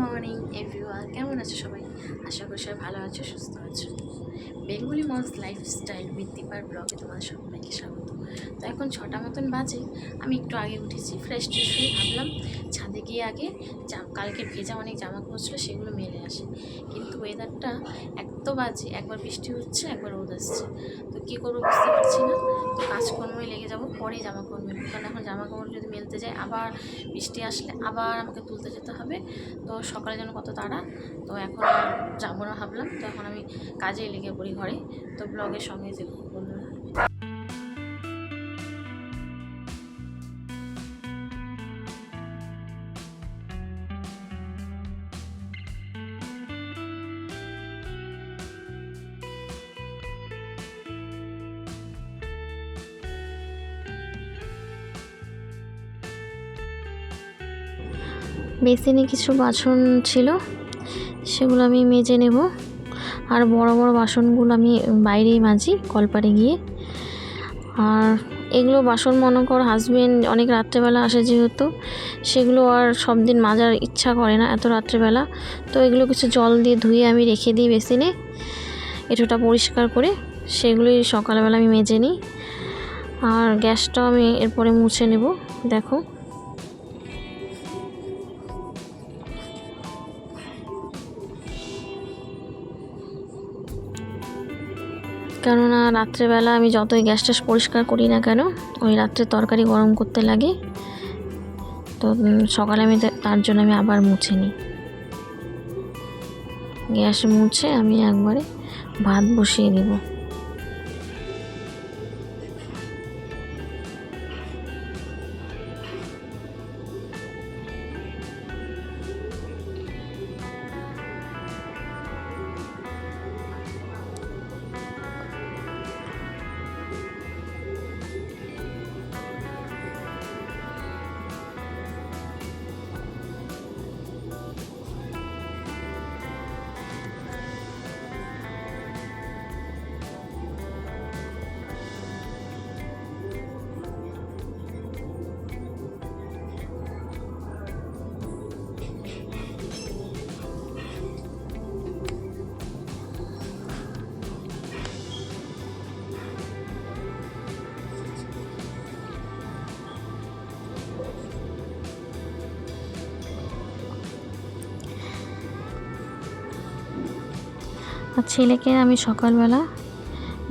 Morning everyone, কেমন আছো সবাই? আশা করি সবাই ভালো আছো, সুস্থ আছো। বেঙ্গলি মমস লাইফস্টাইল উইথ দীপার ব্লগে তোমাদের সবাইকে স্বাগত। তো এখন 6টা মতন বাজে, আমি একটু আগে উঠেছি, ফ্রেশ ট্রেশ হয়ে ভাবলাম ছাদে গিয়ে আগে কালকে ভেজা অনেক জামা কাপড় ছিল সেগুলো মেলে আসে। কিন্তু ওয়েদারটা এত বাজে, একবার বৃষ্টি হচ্ছে একবার রোদ আসছে, তো কী করবো বুঝতে পারছি না। তো কাজকর্মে লেগে যাবো, পরে জামা কাপড় মেলবো, কারণ এখন জামা কাপড় যদি মেলতে যায় আবার বৃষ্টি আসলে আবার আমাকে তুলতে যেতে হবে। তো সকালে যেন কত তাড়া, তো এখন আর যাবো না ভাবলাম। তো এখন আমি কাজে লেগে পড়ি ঘরে। তো ব্লগের সঙ্গে যে বললাম বেসিনে কিছু বাসন ছিল, সেগুলো আমি মেজে নেব। আর বড় বড় বাসনগুলো আমি বাইরেই মাজি কলপারে গিয়ে। আর এগুলো বাসন মনে কর হাজবেন্ড অনেক রাত্রেবেলা আসে, যেহেতু সেগুলো আর সব দিন মাজার ইচ্ছা করে না এত রাত্রেবেলা। তো এগুলো কিছু জল দিয়ে ধুয়ে আমি রেখে দিই বেসিনে, এঁটোটা পরিষ্কার করে। সেগুলোই সকালবেলা আমি মেজে নিই। আর গ্যাসটাও আমি এরপরে মুছে নেব। দেখো, কেননা রাত্রেবেলা আমি যতই গ্যাস ট্যাস পরিষ্কার করি না কেন, ওই রাত্রে তরকারি গরম করতে লাগে। তো সকালে আমি তার জন্য আমি আবার মুছে নিই। গ্যাস মুছে আমি একবারে ভাত বসিয়ে দেব। আর ছেলেকে আমি সকালবেলা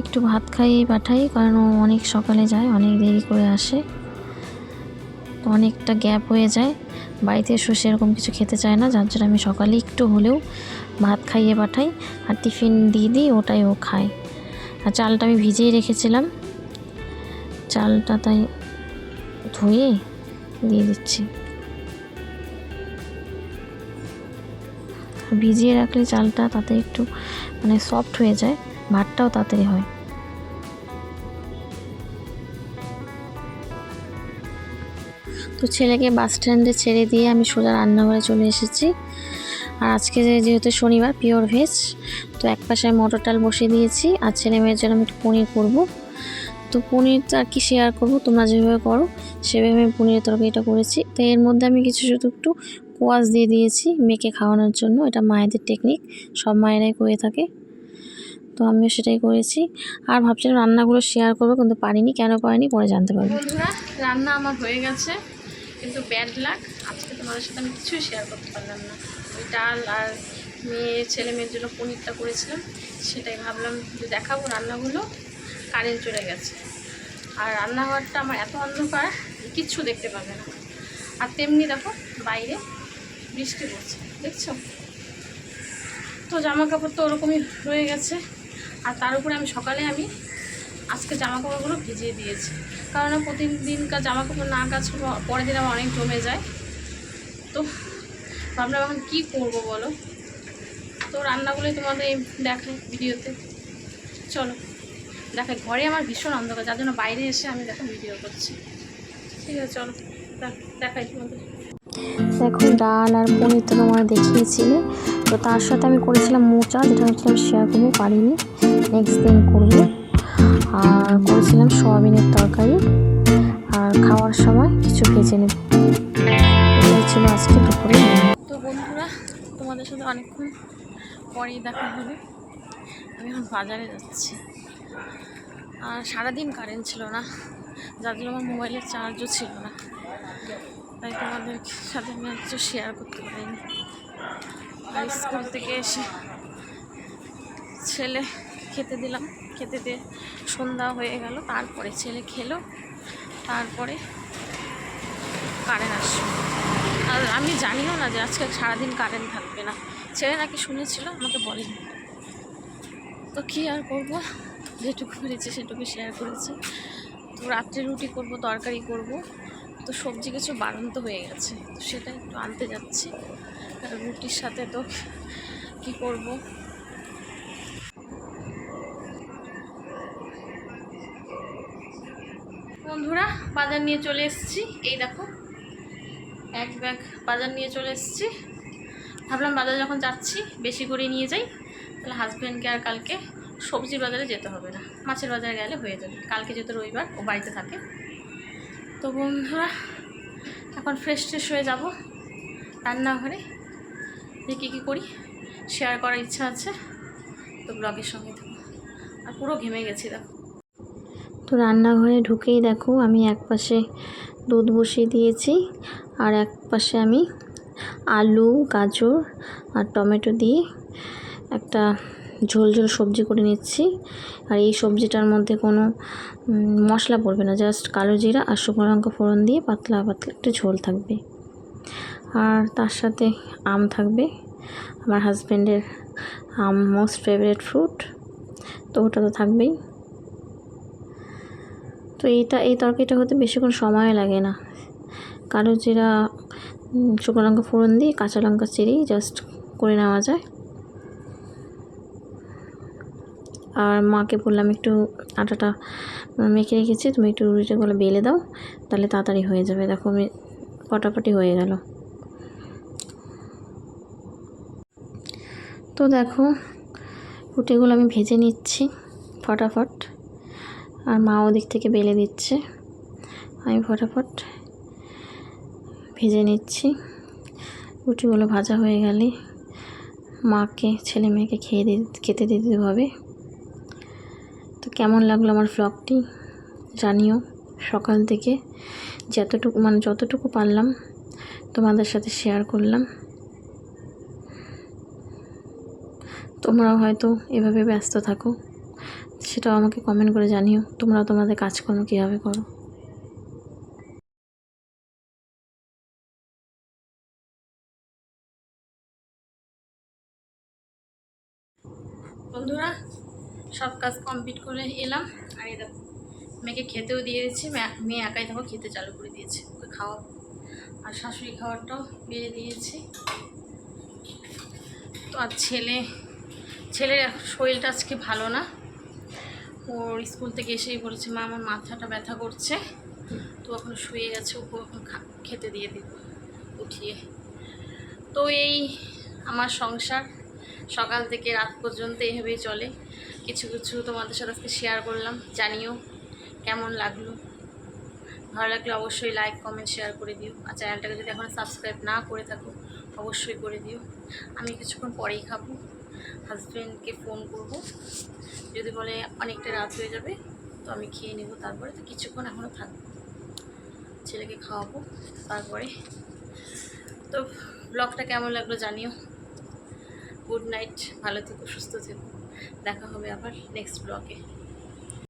একটু ভাত খাইয়ে পাঠাই, কারণ ও অনেক সকালে যায়, অনেক দেরি করে আসে, তো অনেকটা গ্যাপ হয়ে যায়। বাড়িতে এসে সেরকম কিছু খেতে চায় না, যার জন্য আমি সকালে একটু হলেও ভাত খাইয়ে পাঠাই আর টিফিন দিয়ে দিই, ওটাই ও খায়। আর চালটা আমি ভিজিয়ে রেখেছিলাম, চালটা তাই ধুয়ে দিয়ে দিচ্ছি। ভিজিয়ে রাখলে চালটা তাতে একটু সফট হয়ে যায়, ভাতটাও তাড়াতাড়ি হয়। তো ছেলেকে বাস স্ট্যান্ডে ছেড়ে দিয়ে আমি সোজা রান্নাঘরে চলে এসেছি। আর আজকে যেহেতু শনিবার, পিওর ভেজ, তো এক পাশে মটর ডাল বসিয়ে দিয়েছি। আর ছেলে মেয়ের জন্য আমি একটু পনির করবো। তো পনিরটা আর কি শেয়ার করবো, তোমরা যেভাবে করো সেভাবে আমি পনিরের তরকারিটা করেছি। তো এর মধ্যে আমি কিছু শুধু একটু কোয়াশ দিয়ে দিয়েছি মেয়েকে খাওয়ানোর জন্য, এটা মায়েদের টেকনিক, সব মায়েরাই করে থাকে, তো আমিও সেটাই করেছি। আর ভাবছিলাম রান্নাগুলো শেয়ার করবো, কিন্তু পারিনি। কেন পারিনি পরে জানতে পারবো। বন্ধুরা, রান্না আমার হয়ে গেছে, কিন্তু ব্যাড লাক, আজকে তোমাদের সাথে আমি কিছুই শেয়ার করতে পারলাম না। ওই ডাল আর ছেলে মেয়ের জন্য পনিরটা করেছিলাম, সেটাই ভাবলাম যে দেখাবো রান্নাগুলো। কারেন্ট চলে গেছে, আর রান্নাঘরটা আমার এত অন্ধকার কিচ্ছু দেখতে পাবে না। আর তেমনি দেখো বাইরে বৃষ্টি পড়ছে, দেখছো? তো জামা কাপড় তো ওরকমই রয়ে গেছে। আর তার উপরে আমি সকালে আজকে জামা কাপড়গুলো ভিজিয়ে দিয়েছি, কারণ প্রতিদিনকার জামা কাপড় না কাজ পরের দিন আমার অনেক জমে যায়। তো ভাবলাম এখন কী করবো বলো। তো রান্নাগুলোই তোমাদের দেখাই ভিডিওতে, চলো দেখাই। ঘরে আমার ভীষণ অন্ধকার, যার জন্য বাইরে এসে আমি দেখো ভিডিও করছি। ঠিক আছে, চলো দেখাই তোমাদের। দেখো ডাল আর পনির তো তোমরা দেখিয়েছিলে, তো তার সাথে আমি করেছিলাম মোচা, যেটা ভাবছিলাম শেয়ার করবো, পারিনি, নেক্সট দিন করবো। আর করেছিলাম সয়াবিনের তরকারি, আর খাওয়ার সময় কিছু ভেজে নেব। এটাই ছিল আজকে দুপুরে। তো বন্ধুরা, তোমাদের সাথে অনেকক্ষণ পরেই দেখা হলো। আমি এখন বাজারে যাচ্ছি, আর সারাদিন কারেন্ট ছিল না, যার জন্য আমার মোবাইলের চার্জও ছিল না, তাই তোমাদের সাথে আমি আর কিছু শেয়ার করতে পারিনি। আর স্কুল থেকে এসে ছেলে খেতে দিলাম, খেতে দিয়ে সন্ধ্যা হয়ে গেল, তারপরে ছেলে খেলো, তারপরে কারেন্ট আসলো। আর আমি জানিও না যে আজকে সারাদিন কারেন্ট থাকবে না, ছেলে নাকি শুনেছিল, আমাকে বলেনি। তো কী আর করবো, যেটুকু পেরেছি সেটুকু শেয়ার করেছি। তো রাত্রে রুটি করব, তরকারি করব, তো সবজি কিছু বাড়ন্ত হয়ে গেছে, তো সেটা একটু আনতে যাচ্ছি। কারণ রুটির সাথে তো কি করব। বন্ধুরা, বাজার নিয়ে চলে এসেছি, এই দেখো এক ব্যাগ বাজার নিয়ে চলে এসেছি। ভাবলাম বাজার যখন যাচ্ছি বেশি করে নিয়ে যাই, তাহলে হাজব্যান্ডকে আর কালকে সবজির বাজারে যেতে হবে না, মাছের বাজারে গেলে হয়ে যাবে। কালকে যেহেতু রবিবার, ও বাড়িতে থাকে। তো বন্ধুরা, এখন ফ্রেশ হয়ে যাব রান্নাঘরে, যে কী করি শেয়ার করার ইচ্ছা আছে, তো ব্লগের সঙ্গে থাকো। আর পুরো ঘেমে গেছি দেখো। তো রান্নাঘরে ঢুকেই দেখো আমি এক পাশে দুধ বসিয়ে দিয়েছি, আর এক পাশে আমি আলু, গাজর আর টমেটো দিয়ে একটা ঝোল ঝোল সবজি করে নিচ্ছি। আর এই সবজিটার মধ্যে কোনো মশলা পড়বে না, জাস্ট কালো জিরা আর শুকনো লঙ্কা ফোড়ন দিয়ে পাতলা পাতলা একটু ঝোল থাকবে। আর তার সাথে আম থাকবে, আমার হাজব্যান্ডের আম মোস্ট ফেভারিট ফ্রুট, তো ওটা তো থাকবেই। তো এই তরকারিটা হতে বেশিক্ষণ সময় লাগে না, কালো জিরা শুকনো লঙ্কা ফোড়ন দিয়ে কাঁচা লঙ্কা চিরেই জাস্ট করে নেওয়া যায়। আর মাকে বললাম একটু আটাটা মেখে রেখেছি, তুমি একটু রুটিগুলো বেলে দাও, তাহলে তাড়াতাড়ি হয়ে যাবে। দেখো আমি ফটাফটি হয়ে গেল। তো দেখো রুটিগুলো আমি ভেজে নিচ্ছি ফটাফট, আর মা ওদিক থেকে বেলে দিচ্ছে, আমি ফটাফট ভেজে নিচ্ছি। রুটিগুলো ভাজা হয়ে গেলে মাকে ছেলে মেয়েকে খেতে দিতে হবে। তো কেমন লাগলো আমার ভ্লগটি জানিও। সকাল থেকে যতটুকু পারলাম তোমাদের সাথে শেয়ার করলাম। তোমরাও হয়তো এভাবে ব্যস্ত থাকো, সেটাও আমাকে কমেন্ট করে জানিও, তোমরাও তোমাদের কাজকর্ম কীভাবে করো। বন্ধুরা, সব কাজ কমপ্লিট করে এলাম, আর এই দেখো মেয়েকে খেতেও দিয়ে দিয়েছি, মেয়ে একাই দেখো খেতে চালু করে দিয়েছে, ওকে খাওয়াবো। আর শাশুড়ি খাবারটাও বেড়ে দিয়েছি। তো আর ছেলের শরীরটা আজকে ভালো না, ওর স্কুল থেকে এসেই বলেছে মা আমার মাথাটা ব্যথা করছে, তো এখন শুয়ে গেছে, ওকে এখন খেতে দিয়ে দিব উঠিয়ে। তো এই আমার সংসার সকাল থেকে রাত পর্যন্ত এইভাবেই চলে। কিছু তোমাদের সাথে আজকে শেয়ার করলাম, জানিও কেমন লাগলো। ভালো লাগলে অবশ্যই লাইক কমেন্ট শেয়ার করে দিও, আর চ্যানেলটাকে যদি এখন সাবস্ক্রাইব না করে থাকো অবশ্যই করে দিও। আমি কিছুক্ষণ পরেই খাবো, হাজব্যান্ডকে ফোন করব, যদি বলে অনেকটা রাত হয়ে যাবে তো আমি খেয়ে নেব, তারপরে তো কিছুক্ষণ এখনও থাকবো, ছেলেকে খাওয়াবো তারপরে। তো ব্লগটা কেমন লাগলো জানিও। গুড নাইট, ভালো থেকো, সুস্থ থেকো, দেখা হবে আবার নেক্সট ব্লগে।